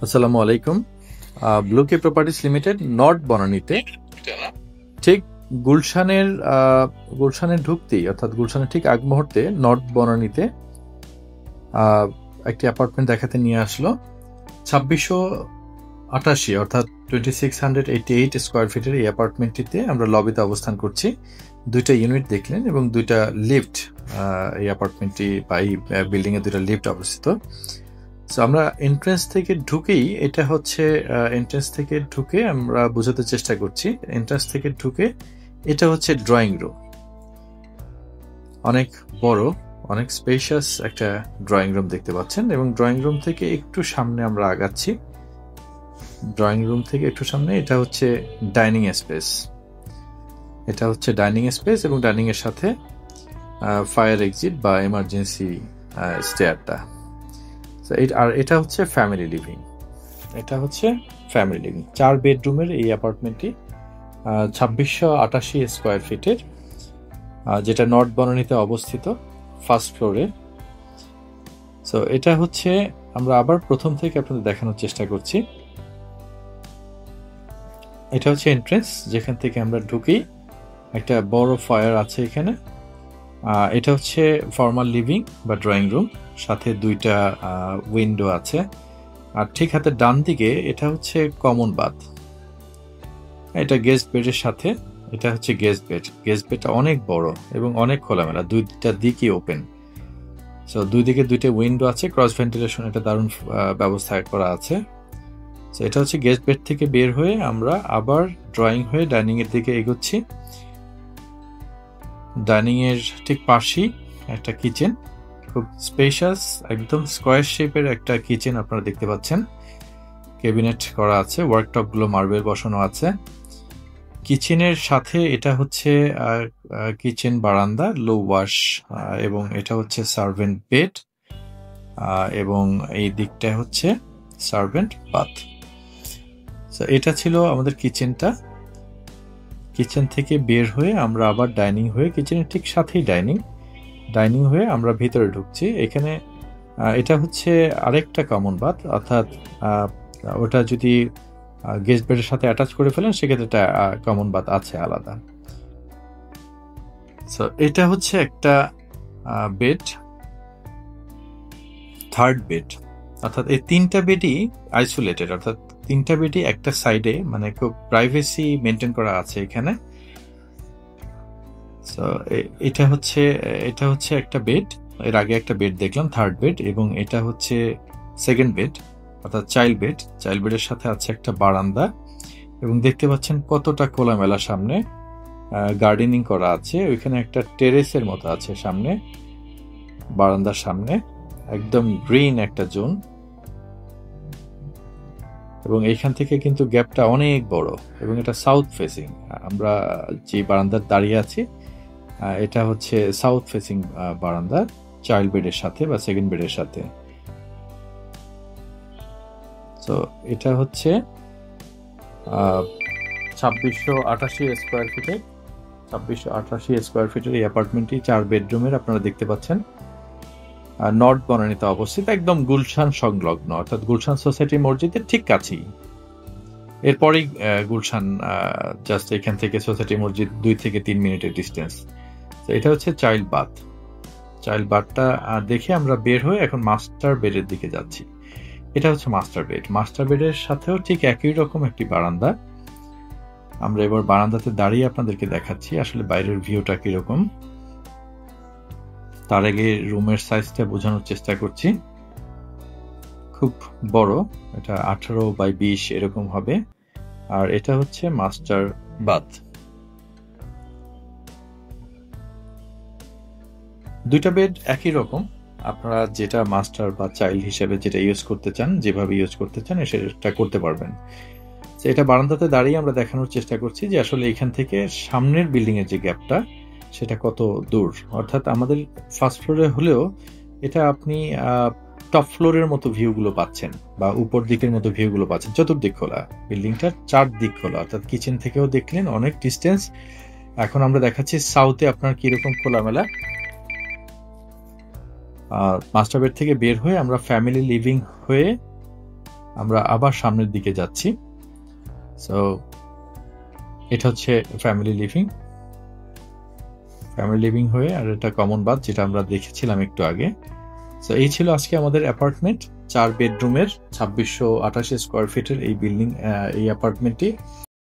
আসসালামু আলাইকুম। ব্লুকে properties limited north বনানীতে ঠিক গুলশানের ঢুকতেই অর্থাৎ গুলশানের ঠিক আগ মুহূর্তে নর্থ বনানীতে একটি অ্যাপার্টমেন্ট দেখাতে নিয়ে আসলো 2688 অর্থাৎ 2688 স্কোয়ার ফিটের এই অ্যাপার্টমেন্টটিতে আমরা লবিতে অবস্থান করছি। দুইটা ইউনিট দেখলেন এবং দুইটা লিফট এই অ্যাপার্টমেন্টটি বা এই বিল্ডিংয়ে দুইটা লিফট অবস্থিত। সো আমরা এন্ট্রেন্স থেকে ঢুকেই আমরা বোঝাতে চেষ্টা করছি। এন্ট্রেন্স থেকে ঢুকে এটা হচ্ছে ড্রয়িং রুম, অনেক বড়, অনেক স্পেশাস একটা ড্রয়িং রুম দেখতে পাচ্ছেন এবং ড্রয়িং রুম থেকে একটু সামনে আমরা আগাচ্ছি। ড্রয়িং রুম থেকে একটু সামনে এটা হচ্ছে ডাইনিং স্পেস। এবং ডাইনিং এর সাথে ফায়ার এক্সিট বা এমার্জেন্সি স্টেয়ারটা। আর এটা হচ্ছে ফ্যামিলি লিভিং। 4 বেডরুমের এই অ্যাপার্টমেন্টটি 2688 স্কোয়ার ফিটের, যেটা নর্থ বনানীতে অবস্থিত ফার্স্ট ফ্লোরে। সো এটা হচ্ছে, আমরা আবার প্রথম থেকে আপনাদের দেখানোর চেষ্টা করছি। এটা হচ্ছে এন্ট্রেন্স, যেখান থেকে আমরা ঢুকি। একটা বড় ফায়ার আছে এখানে। এটা হচ্ছে ফর্মাল লিভিং বা ড্রয়িং রুম, সাথে দুইটা উইন্ডো আছে। আর ঠিক হাতে ডান দিকে এটা হচ্ছে কমন বাথ। এটা গেস্ট বেডের সাথে, এটা হচ্ছে গেস্ট বেডটা অনেক বড় এবং অনেক খোলামেলা, দুইটা দিকই ওপেন। সো দুই দিকে দুইটা উইন্ডো আছে, ক্রস ভেন্টিলেশন, এটা দারুণ ব্যবস্থা করা আছে। সো এটা হচ্ছে গেস্ট বেড থেকে বের হয়ে আমরা আবার ড্রয়িং হয়ে ডাইনিং এর দিকে এগোচ্ছি। ডাইনিং এর ঠিক পাশেই একটা কিচেন, খুব স্পেশাস, একদম স্কোয়ার শেপের একটা কিচেন আপনারা দেখতে পাচ্ছেন। ক্যাবিনেট করা আছে, ওয়ার্কটপ গুলো মার্বেল বসানো আছে। কিচেনের সাথে এটা হচ্ছে কিচেন বারান্দা, লো ওয়াশ, এবং এটা হচ্ছে সার্ভেন্ট বেড, এবং এই দিকটা হচ্ছে সার্ভেন্ট বাথ। এটা ছিল আমাদের কিচেনটা। কিচেন থেকে বের হয়ে আমরা আবার ডাইনিং হয়ে, কিচেনের ঠিক সাথেই ডাইনিং হয়ে আমরা ভিতরে ঢুকছি। এখানে এটা হচ্ছে আরেকটা কমন বাথ, অর্থাৎ ওটা যদি গেস্ট বেডের সাথে অ্যাটাচ করে ফেলেন সেক্ষেত্রে এটা কমন বাথ আছে আলাদা। সো এটা হচ্ছে একটা বেড, থার্ড বেড, অর্থাৎ এই তিনটা বেডই আইসোলেটেড, অর্থাৎ তিনটা বেডই একটা সাইডে, মানে খুব প্রাইভেসি মেনটেন করা আছে এখানে। সো এটা হচ্ছে একটা বেড। এর আগে একটা বেড দেখলাম, থার্ড বেড, এবং এটা হচ্ছে সেকেন্ড বেড, অর্থাৎ চাইল্ড বেডের সাথে আছে একটা বারান্দা, এবং দেখতে পাচ্ছেন কতটা খোলামেলা। সামনে গার্ডেনিং করা আছে, ওইখানে একটা টেরেসের মতো আছে সামনে, বারান্দার সামনে একদম গ্রিন একটা জোন, এবং এইখান থেকে কিন্তু গ্যাপটা অনেক বড়, এবং এটা সাউথ ফেসিং। আমরা যে বারান্দার দাঁড়িয়ে আছি এটা হচ্ছে সাউথ ফেসিং বারান্দা, চাইল্ড বেডের সাথে বা সেকেন্ড বেডের সাথে। তো এটা হচ্ছে 2688 স্কোয়ার ফিটের এই অ্যাপার্টমেন্টটি 4 বেডরুমের, আপনারা দেখতে পাচ্ছেন নর্থ বনানীতে অবস্থিত, একদম গুলশান সংলগ্ন, অর্থাৎ গুলশান সোসাইটি মসজিদের ঠিক কাছেই। এরপরেই গুলশান, জাস্ট এখান থেকে সোসাইটি মসজিদ 2 থেকে 3 মিনিটের ডিস্টেন্স। তো এটা হচ্ছে চাইল্ড বাথটা দেখে আমরা বের হয়ে এখন মাস্টার বেডের দিকে যাচ্ছি। এটা হচ্ছে মাস্টার বেডের সাথেও ঠিক একই রকম একটি বারান্দা। আমরা এবার বারান্দাতে দাঁড়িয়ে আপনাদেরকে দেখাচ্ছি আসলে বাইরের ভিউটা কিরকম। তার আগে রুমের সাইজটা বোঝানোর চেষ্টা করছি। খুব বড়, এটা 18x20 এরকম হবে। আর এটা হচ্ছে মাস্টার বাথ। দুইটা বেড একই রকম, আপনারা যেটা মাস্টার বা চাইল্ড হিসেবে যেটা ইউজ করতে চান, যেভাবে ইউজ করতে চান সেটা করতে পারবেন। এটা বারান্দাতে দাঁড়িয়ে আমরা দেখানোর চেষ্টা করছি যে আসলে এখান থেকে সামনের বিল্ডিং এর যে গ্যাপটা সেটা কত দূর। অর্থাৎ আমাদের ফার্স্ট ফ্লোরে হলেও এটা আপনি টপ ফ্লোরের মতো ভিউগুলো পাচ্ছেন, বা উপর দিকের মতো ভিউগুলো পাচ্ছেন। চতুর্দিক খোলা, বিল্ডিংটার 4 দিক খোলা, অর্থাৎ কিচেন থেকেও দেখলেন অনেক ডিস্টেন্স। এখন আমরা দেখাচ্ছি সাউথে আপনার কিরকম খোলামেলা। মাস্টার বেড থেকে বের হয়ে আমরা ফ্যামিলি লিভিং হয়ে আমরা আবার সামনের দিকে যাচ্ছি। সো এটা হচ্ছে ফ্যামিলি লিভিং হয়ে আর এটা কমন বাথ, যেটা আমরা দেখেছিলাম একটু আগে। সো এই ছিল আজকে আমাদের অ্যাপার্টমেন্ট, 4 বেডরুমের 2628 স্কোয়ার ফিটের এই বিল্ডিং, এই অ্যাপার্টমেন্টটি।